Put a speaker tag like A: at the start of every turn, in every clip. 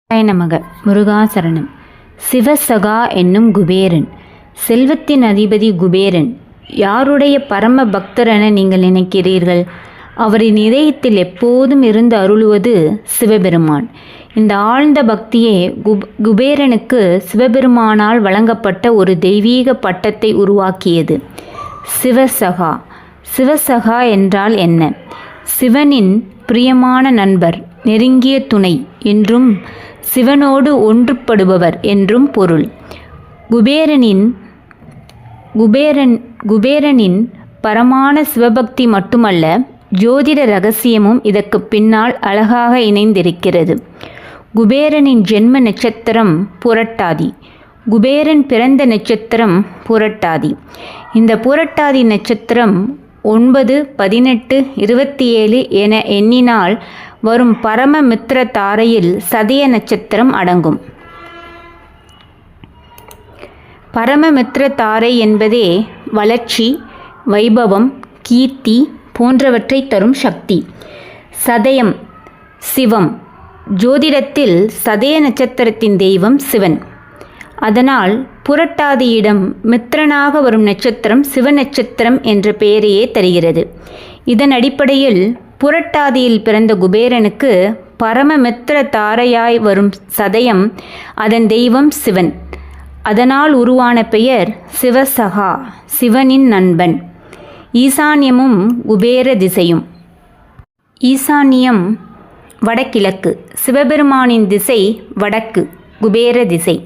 A: நமக முருகாசரணம். சிவசகா என்னும் குபேரன், செல்வத்தின் அதிபதி குபேரன் யாருடைய பரம பக்தரென நீங்கள் நினைக்கிறீர்கள்? அவரின் இதயத்தில் எப்போதும் இருந்து அருளுவது சிவபெருமான். இந்த ஆழ்ந்த பக்தியே குபேரனுக்கு சிவபெருமானால் வழங்கப்பட்ட ஒரு தெய்வீக பட்டத்தை உருவாக்கியது. சிவசகா. சிவசகா என்றால் என்ன? சிவனின் பிரியமான நண்பர், நெருங்கிய துணை என்றும் சிவனோடு ஒன்றுபடுபவர் என்றும் பொருள். குபேரனின் பரமான சிவபக்தி மட்டுமல்ல, ஜோதிட ரகசியமும் இதற்கு பின்னால் அழகாக இணைந்திருக்கிறது. குபேரனின் ஜென்ம நட்சத்திரம் புரட்டாதி. குபேரன் பிறந்த நட்சத்திரம் புரட்டாதி. இந்த புரட்டாதி நட்சத்திரம் 9, 18, 27 என எண்ணினால் வரும் பரமமித்திர தாரையில் சதய நட்சத்திரம் அடங்கும். பரமமித்திர தாரை என்பதே வளர்ச்சி, வைபவம், கீர்த்தி போன்றவற்றை தரும் சக்தி. சதயம் சிவம். ஜோதிடத்தில் சதய நட்சத்திரத்தின் தெய்வம் சிவன். அதனால் புரட்டாதியிடம் மித்திரனாக வரும் நட்சத்திரம் சிவ நட்சத்திரம் என்ற பெயரையே தருகிறது. இதன் அடிப்படையில் புரட்டாதியில் பிறந்த குபேரனுக்கு பரமமித்திர தாரையாய் வரும் சதயம் அதன் தெய்வம் சிவன். அதனால் உருவான பெயர் சிவசகா, சிவனின் நண்பன். ஈசான்யமும் குபேர திசையும். ஈசான்யம் வடகிழக்கு, சிவபெருமானின் திசை வடக்கு, குபேர திசை.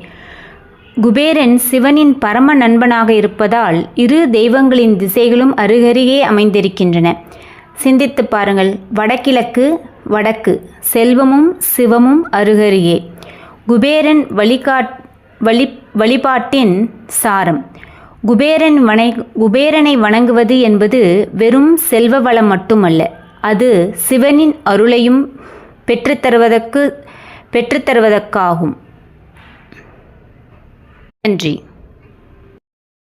A: குபேரன் சிவனின் பரம நண்பனாக இருப்பதால் இரு தெய்வங்களின் திசைகளும் அருகருகே அமைந்திருக்கின்றன. சிந்தித்து பாருங்கள். வடகிழக்கு, வடக்கு, செல்வமும் சிவமும் அருகருகே. குபேரன் வழிபாட்டின் சாரம். குபேரனை வணங்குவது என்பது வெறும் செல்வ வளம் மட்டுமல்ல, அது சிவனின் அருளையும் பெற்றுத்தருவதற்காகும். நன்றி.